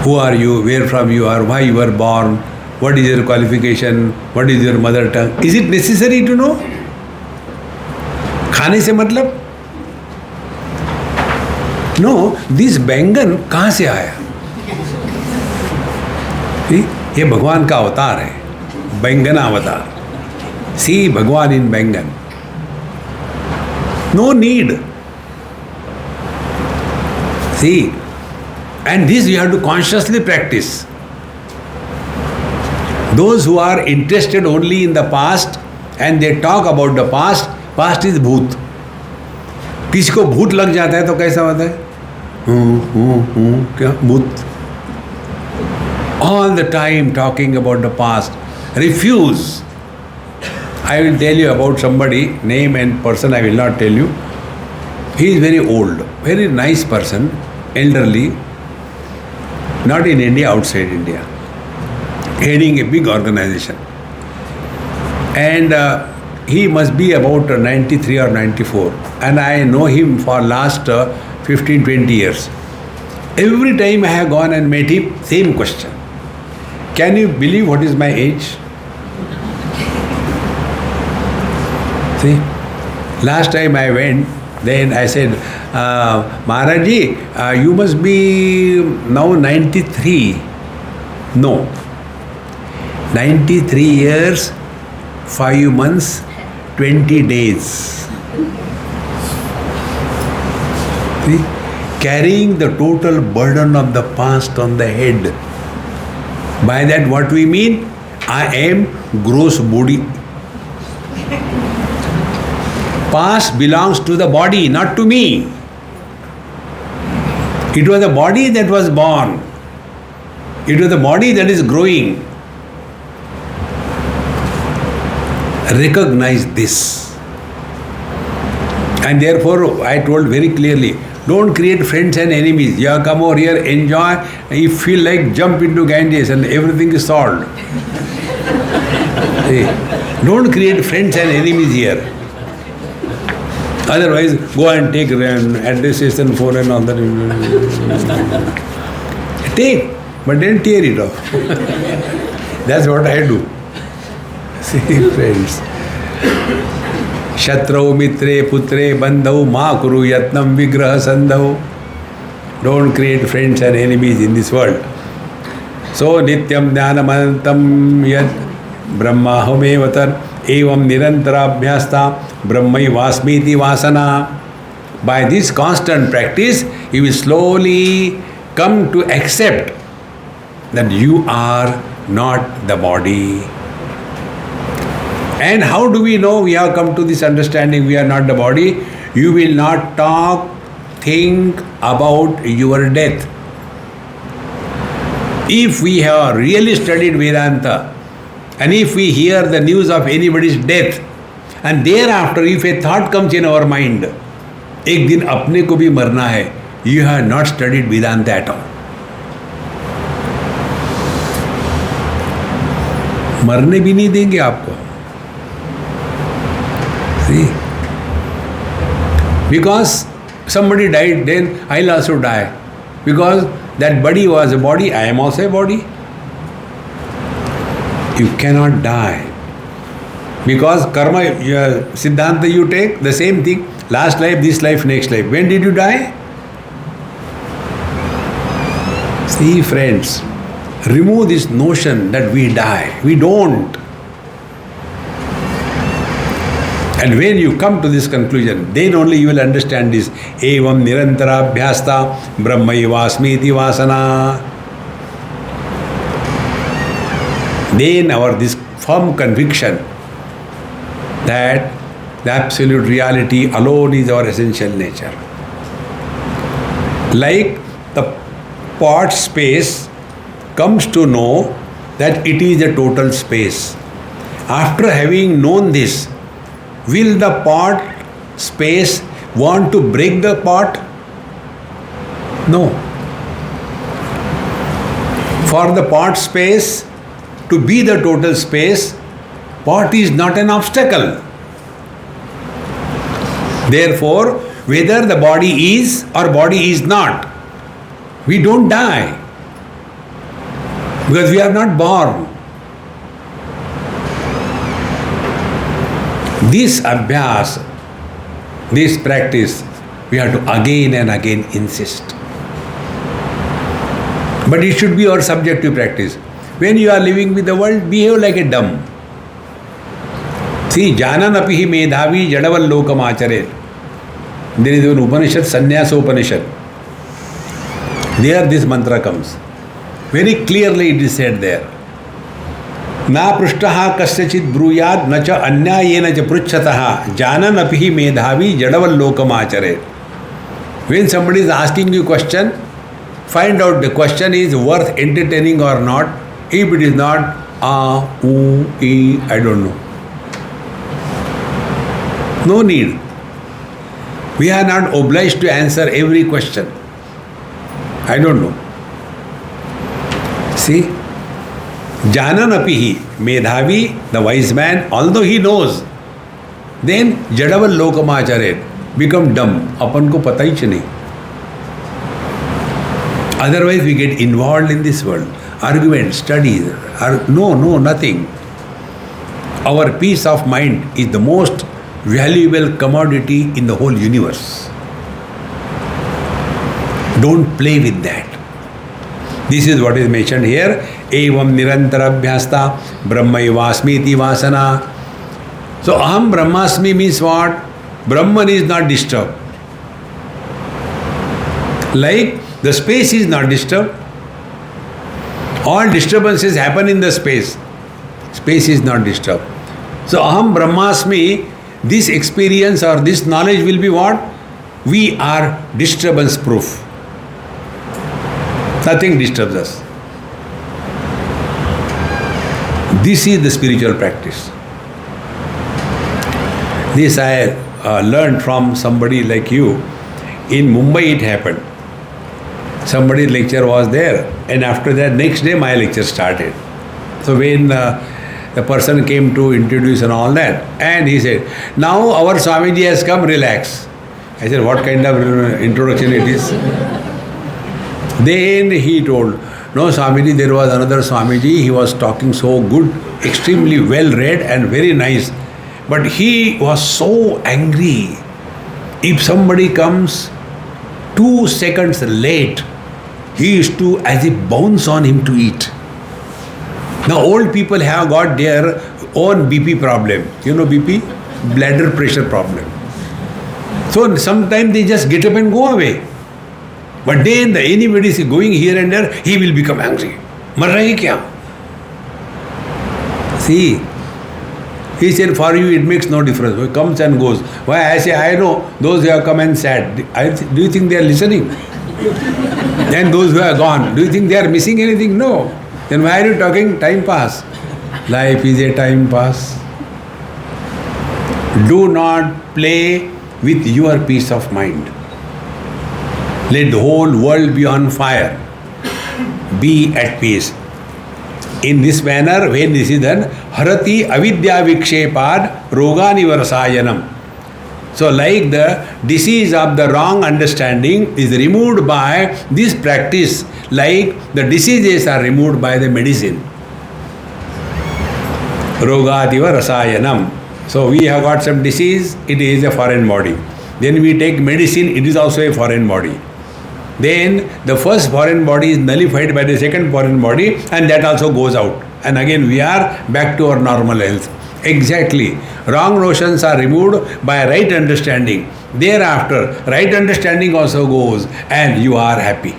who are you, where from you are, why you were born, what is your qualification, what is your mother tongue. Is it necessary to know? खाने से मतलब? No, this बैंगन कहाँ से आया? ये भगवान का अवतार है, बैंगन अवतार. See भगवान in बैंगन. No need. See, and this you have to consciously practice. Those who are interested only in the past and they talk about the past, past is भूत. किसी को भूत लग जाता है तो कैसा होता है? क्या भूत? All the time talking about the past. Refuse. I will tell you about somebody, name and person I will not tell you. He is very old, very nice person, elderly, not in India, outside India, heading a big organization. And he must be about 93 or 94. And I know him for last 15-20 years. Every time I have gone and met him, same question. Can you believe what is my age? See, last time I went, then I said, Maharaji, you must be now 93. No. 93 years, 5 months, 20 days. See? Carrying the total burden of the past on the head. By that what we mean? I am gross body. Past belongs to the body, not to me. It was the body that was born. It was the body that is growing. Recognize this. And therefore, I told very clearly, don't create friends and enemies. You come over here, enjoy. You feel like jump into Ganges and everything is solved. Don't create friends and enemies here. Otherwise, go and take addresses and phone and all that. Take, but then tear it off. That's what I do. See, friends. Shatrau mitre putre bandhau ma kuru yatnam vigraha sandhau. Don't create friends and enemies in this world. So nityam jnanamanantam yad brahmahomev tat evam nirantarabhyasta brahmaivasmiti vasana. By this constant practice, you will slowly come to accept that you are not the body. And how do we know we have come to this understanding we are not the body? You will not talk, think about your death. If we have really studied Vedanta, and if we hear the news of anybody's death, and thereafter if a thought comes in our mind, एक दिन अपने को भी मरना है, you have not studied Vedanta at all. मरने भी नहीं देंगे आपको. See? Because somebody died, then I'll also die. Because that body was a body, I am also a body. You cannot die. Because karma, Siddhanta you take, the same thing. Last life, this life, next life. When did you die? See, friends, remove this notion that we die. We don't. And when you come to this conclusion, then only you will understand this. Evam nirantara abhyasta brahmaivasmiti vasana. Then this firm conviction that the absolute reality alone is our essential nature. Like the pot space comes to know that it is a total space. After having known this, will the pot space want to break the pot? No. For the pot space to be the total space, pot is not an obstacle. Therefore, whether the body is or body is not, we don't die. Because we are not born. This abhyas, this practice, we have to again and again insist. But it should be our subjective practice. When you are living with the world, behave like a dumb. See, janan apihi medhavi jadaval lokam acharet. There is an Upanishad, Sannyasa Upanishad. There this mantra comes. Very clearly it is said there. Na prishtaha kasyachit bruyad na cha anyayena cha pruchchataha janan apihi medhavi jadaval lokam acharet. When somebody is asking you a question, find out the question is worth entertaining or not. If it is not, I don't know. No need. We are not obliged to answer every question. I don't know. See? Janan apihi, medhavi, the wise man, although he knows, then jadaval lokamacharet, become dumb. Apan ko pata hi nahi. Otherwise we get involved in this world. Arguments, studies, nothing. Our peace of mind is the most valuable commodity in the whole universe. Don't play with that. This is what is mentioned here. Evam nirantarabhyasta brahmaivasmiti vasana. So aham brahmasmi means what? Brahman is not disturbed. Like the space is not disturbed. All disturbances happen in the space. Space is not disturbed. So aham brahmasmi, this experience or this knowledge will be what? We are disturbance proof. Nothing disturbs us. This is the spiritual practice. This I learned from somebody like you. In Mumbai it happened. Somebody's lecture was there, and after that next day my lecture started. So when the person came to introduce and all that, and he said, now our Swamiji has come, relax. I said, what kind of introduction it is? Then he told, no Swamiji, there was another Swamiji, he was talking so good, extremely well read and very nice. But he was so angry. If somebody comes 2 seconds late, he used to as if bounce on him to eat. Now old people have got their own BP problem. You know BP? Bladder pressure problem. So sometimes they just get up and go away. But then anybody is going here and there, he will become angry. मर रहे क्या? See, he said, for you it makes no difference. He comes and goes. Why? I say, I know those who have come and sat. Do you think they are listening? And those who are gone, do you think they are missing anything? No. Then why are you talking time pass? Life is a time pass. Do not play with your peace of mind. Let the whole world be on fire. Be at peace. In this manner, when this is done, harati avidya vikshepad rogani varasayanam. So like the disease of the wrong understanding is removed by this practice, like the diseases are removed by the medicine. Rogativa rasayanam. So we have got some disease, it is a foreign body. Then we take medicine, it is also a foreign body. Then the first foreign body is nullified by the second foreign body, and that also goes out. And again we are back to our normal health. Exactly. Wrong notions are removed by right understanding. Thereafter, right understanding also goes, and you are happy.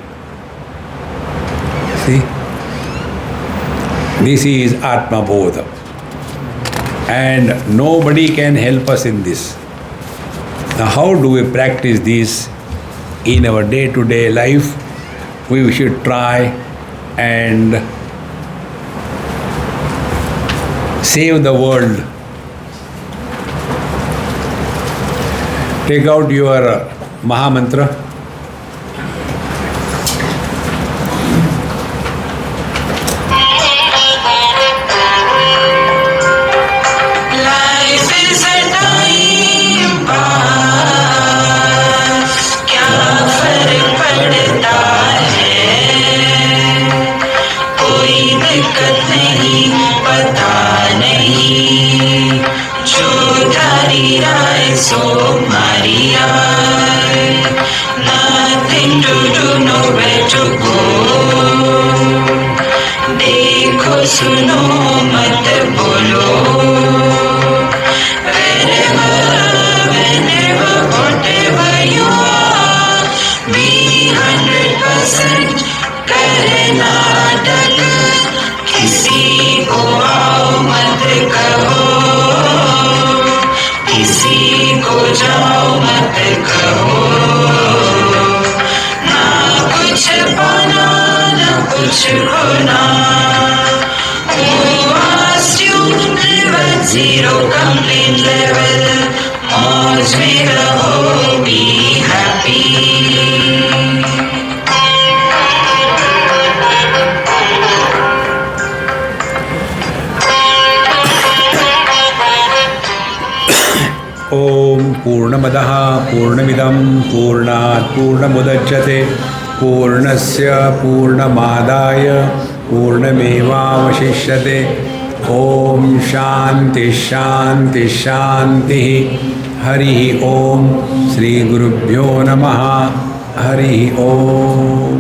See? This is Atma Bodha. And nobody can help us in this. Now, how do we practice this in our day-to-day life? We should try and save the world. Take out your Maha Mantra. Life is a time pass. क्या फर्क पड़ता है? कोई दिक्कत नहीं, पता नहीं, जो धारी राय सो मारी आए. Nothing to do, nowhere to go. देखो सुनो मत बोलो. Whenever, whatever you are, be 100%. करे नाटक, किसी को आओ मत कहो, किसी को जाओ मत कहो. ना कुछ पाना, ना कुछ खोना. Who asked you live at zero complaint level? मौज में रहो, be happy. ओम पूर्णमदः पूर्णमिदं पूर्णात् पूर्णमुदच्यते पूर्णस्य पूर्णमादाय पूर्णमेवावशिष्यते. ओम शांति शांति शांति. हरि ओम. श्री गुरुभ्यो नमः. हरि ओम.